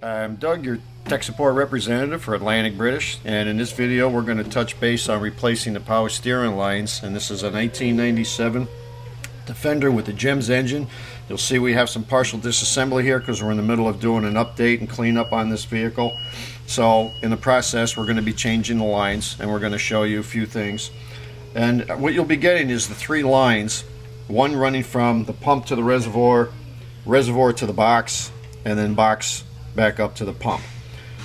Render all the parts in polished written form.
I'm Doug, your tech support representative for Atlantic British, and in this video we're going to touch base on replacing the power steering lines. And this is a 1997 Defender with the GEMS engine. You'll see we have some partial disassembly here because we're in the middle of doing an update and cleanup on this vehicle. So in the process we're going to be changing the lines, and we're going to show you a few things. And what you'll be getting is the three lines, one running from the pump to the reservoir, reservoir to the box, and then box back up to the pump.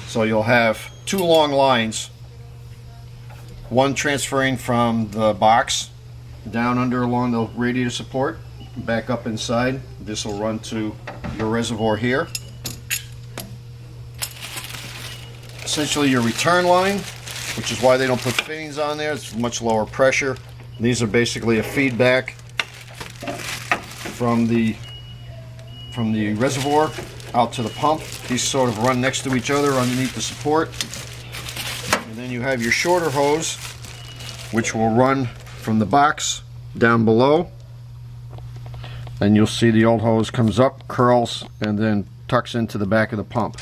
So you'll have two long lines, one transferring from the box down under along the radiator support back up inside. This will run to your reservoir here. Essentially your return line, which is why they don't put fittings on there. It's much lower pressure. These are basically a feedback from the reservoir out to the pump. These sort of run next to each other underneath the support. And then you have your shorter hose, which will run from the box down below. And you'll see the old hose comes up, curls, and then tucks into the back of the pump.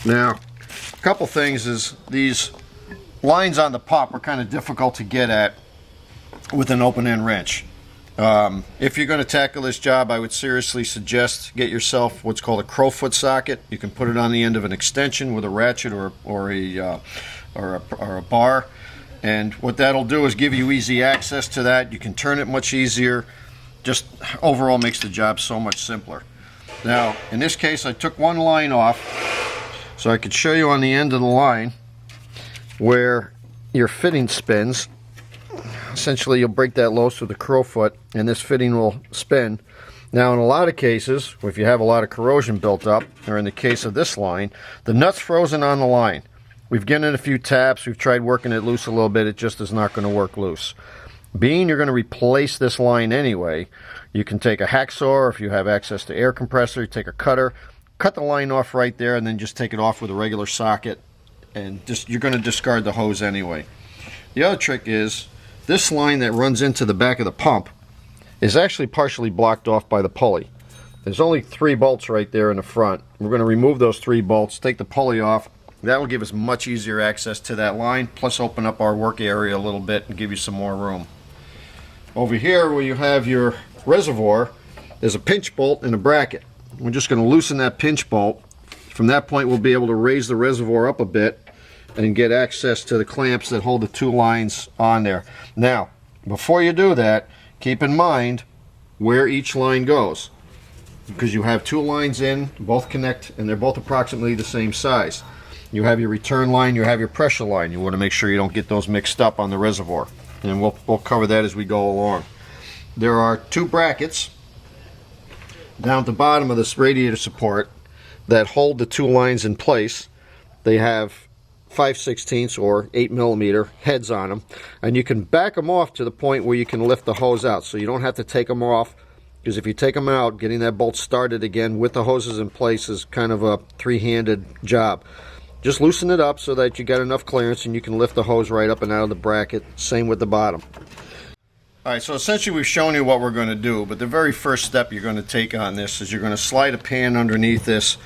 Now, a couple things is these lines on the pump are kind of difficult to get at with an open end wrench. If you're going to tackle this job, I would seriously suggest get yourself what's called a Crowfoot socket. You can put it on the end of an extension with a ratchet or a bar, and what that'll do is give you easy access to that. You can turn it much easier. Just overall makes the job so much simpler. Now in this case I took one line off so I could show you on the end of the line where your fitting spins. Essentially you'll break that loose with the Crowfoot and this fitting will spin. Now in a lot of cases, if you have a lot of corrosion built up, or in the case of this line, the nut's frozen on the line. We've given it a few taps, we've tried working it loose a little bit, it just is not going to work loose. Being you're going to replace this line anyway, you can take a hacksaw, or if you have access to air compressor, take a cutter, cut the line off right there, and then just take it off with a regular socket, and just you're going to discard the hose anyway. The other trick is, this line that runs into the back of the pump is actually partially blocked off by the pulley. There's only 3 bolts right there in the front. We're going to remove those 3 bolts, take the pulley off. That will give us much easier access to that line, plus open up our work area a little bit and give you some more room. Over here where you have your reservoir, there's a pinch bolt and a bracket. We're just going to loosen that pinch bolt. From that point we'll be able to raise the reservoir up a bit and get access to the clamps that hold the 2 lines on there. Now, before you do that, keep in mind where each line goes, because you have 2 lines in, both connect, and they're both approximately the same size. You have your return line, you have your pressure line. You want to make sure you don't get those mixed up on the reservoir, and we'll cover that as we go along. There are 2 brackets down at the bottom of this radiator support that hold the 2 lines in place. They have 5/16 or 8mm heads on them, and you can back them off to the point where you can lift the hose out, so you don't have to take them off, because if you take them out, getting that bolt started again with the hoses in place is kind of a 3-handed job. Just loosen it up so that you got enough clearance and you can lift the hose right up and out of the bracket. Same with the bottom. Alright, so essentially we've shown you what we're going to do, but the very first step you're going to take on this is you're going to slide a pan underneath this,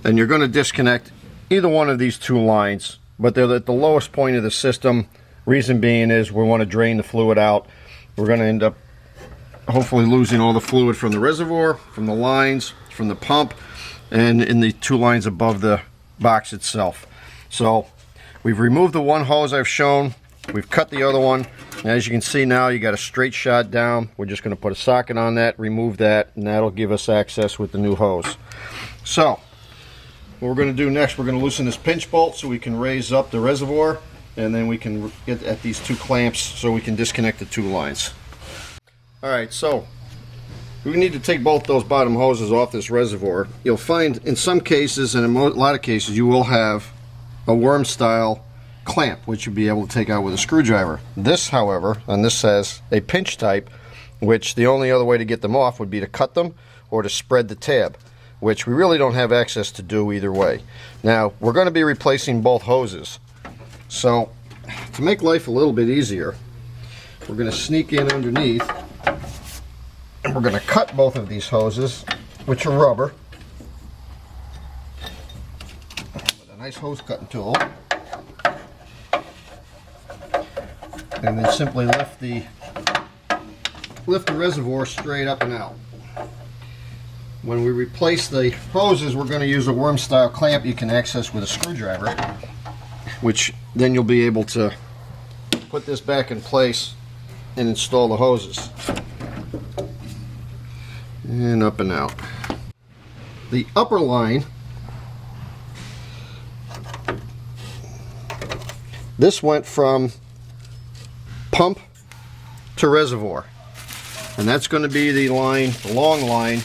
and you're going to disconnect either one of these 2 lines, but they're at the lowest point of the system. Reason being is we want to drain the fluid out. We're going to end up hopefully losing all the fluid from the reservoir, from the lines, from the pump, and in the 2 lines above the box itself. So we've removed the one hose I've shown, we've cut the other one, and as you can see now you got a straight shot down. We're just going to put a socket on that, remove that, and that'll give us access with the new hose. So what we're going to do next, we're going to loosen this pinch bolt so we can raise up the reservoir, and then we can get at these 2 clamps so we can disconnect the 2 lines. Alright, so we need to take both those bottom hoses off this reservoir. You'll find in some cases, and in a lot of cases, you will have a worm style clamp which you'll be able to take out with a screwdriver. This, however, and this says a pinch type, which the only other way to get them off would be to cut them or to spread the tab, which we really don't have access to do either way. Now we're going to be replacing both hoses, so to make life a little bit easier, we're going to sneak in underneath and we're going to cut both of these hoses, which are rubber, nice hose cutting tool, and then simply lift the reservoir straight up and out. When we replace the hoses, we're going to use a worm style clamp you can access with a screwdriver, which then you'll be able to put this back in place and install the hoses. And up and out. The upper line, this went from pump to reservoir, and that's going to be the line, the long line,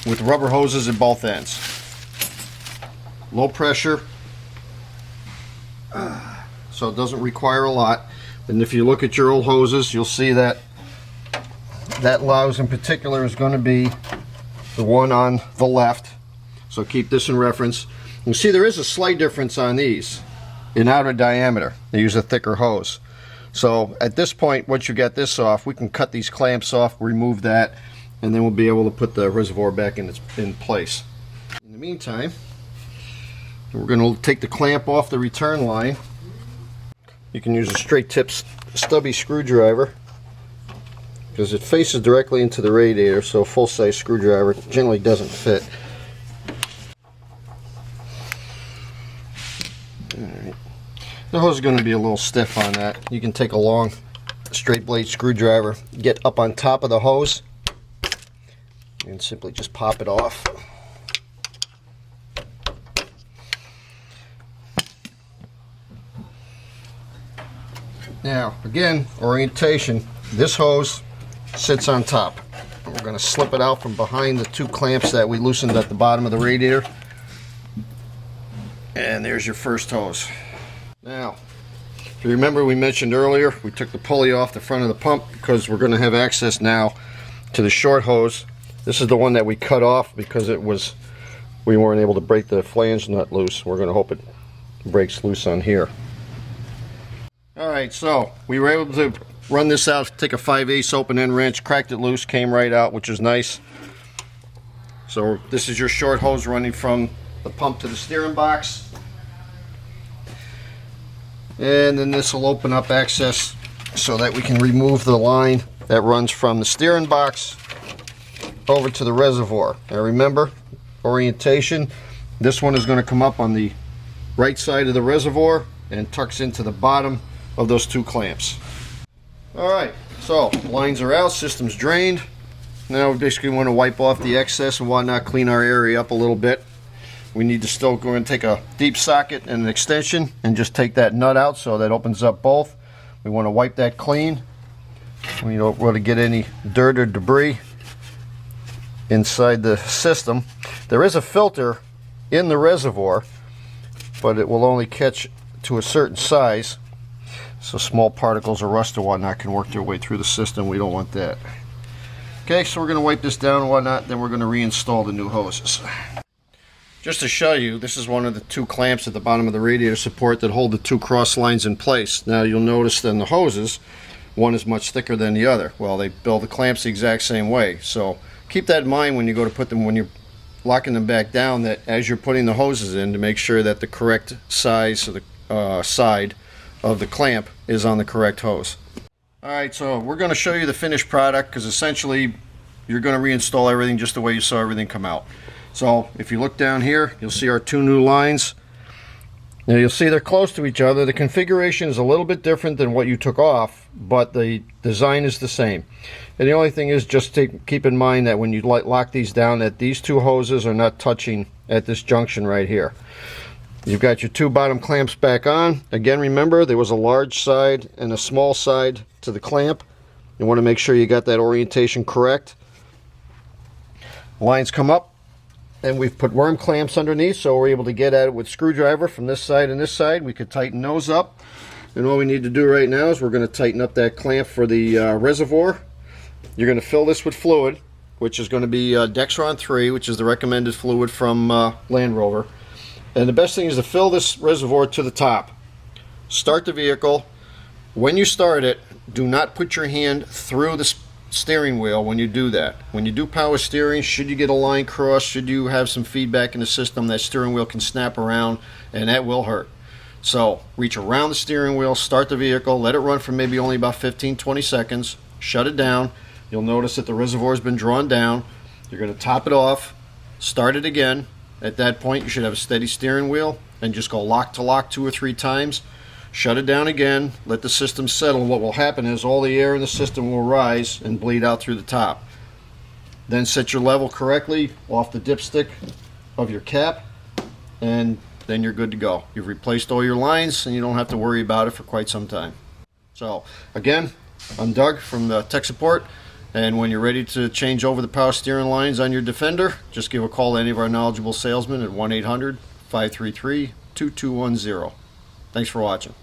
with rubber hoses at both ends. Low pressure, so it doesn't require a lot. And if you look at your old hoses, you'll see that that louse in particular is going to be the one on the left, so keep this in reference. You see there is a slight difference on these in outer diameter. They use a thicker hose. So at this point, once you get this off, we can cut these clamps off, remove that, and then we'll be able to put the reservoir back in place. In the meantime, we're going to take the clamp off the return line. You can use a straight tip stubby screwdriver because it faces directly into the radiator, so a full-size screwdriver generally doesn't fit. Alright. The hose is going to be a little stiff on that. You can take a long straight blade screwdriver, get up on top of the hose, and simply just pop it off. Now, again, orientation. This hose sits on top. We're going to slip it out from behind the two clamps that we loosened at the bottom of the radiator. And there's your first hose. Now, if you remember, we mentioned earlier, we took the pulley off the front of the pump because we're going to have access now to the short hose. This is the one that we cut off because we weren't able to break the flange nut loose. We're going to hope it breaks loose on here. Alright, so we were able to run this out, take a 5/8 open end wrench, cracked it loose, came right out, which is nice. So this is your short hose running from the pump to the steering box. And then this will open up access so that we can remove the line that runs from the steering box over to the reservoir. Now remember, orientation, this one is going to come up on the right side of the reservoir and tucks into the bottom of those two clamps. Alright, so lines are out, system's drained. Now we basically want to wipe off the excess and whatnot, clean our area up a little bit. We need to still go and take a deep socket and an extension and just take that nut out so that opens up both. We want to wipe that clean. We don't want to get any dirt or debris inside the system. There is a filter in the reservoir, but it will only catch to a certain size, so small particles of rust or whatnot can work their way through the system. We don't want that. Okay, so we're going to wipe this down and whatnot, then we're going to reinstall the new hoses. Just to show you, this is one of the two clamps at the bottom of the radiator support that hold the two cross lines in place. Now you'll notice that in the hoses, one is much thicker than the other. Well, they build the clamps the exact same way, so keep that in mind when you go to put them, when you're locking them back down, that as you're putting the hoses in, to make sure that the correct size of the side of the clamp is on the correct hose. Alright, so we're going to show you the finished product because essentially you're going to reinstall everything just the way you saw everything come out. So if you look down here, you'll see our two new lines. Now you'll see they're close to each other. The configuration is a little bit different than what you took off, but the design is the same. And the only thing is just to keep in mind that when you lock these down, that these two hoses are not touching at this junction right here. You've got your two bottom clamps back on. Again, remember there was a large side and a small side to the clamp. You want to make sure you got that orientation correct. Lines come up, and we've put worm clamps underneath, so we're able to get at it with screwdriver from this side and this side. We could tighten those up, and all we need to do right now is we're going to tighten up that clamp for the reservoir. You're going to fill this with fluid, which is going to be Dexron 3, which is the recommended fluid from Land Rover. And the best thing is to fill this reservoir to the top. Start the vehicle. When you start it, do not put your hand through the steering wheel when you do that. When you do power steering, should you get a line cross, should you have some feedback in the system, that steering wheel can snap around and that will hurt. So reach around the steering wheel, start the vehicle, let it run for maybe only about 15-20 seconds, shut it down. You'll notice that the reservoir has been drawn down. You're going to top it off, start it again. At that point you should have a steady steering wheel, and just go lock to lock 2 or 3 times. Shut it down again, let the system settle. What will happen is all the air in the system will rise and bleed out through the top. Then set your level correctly off the dipstick of your cap, and then you're good to go. You've replaced all your lines and you don't have to worry about it for quite some time. So again, I'm Doug from Tech Support, and when you're ready to change over the power steering lines on your Defender, just give a call to any of our knowledgeable salesmen at 1-800-533-2210. Thanks for watching.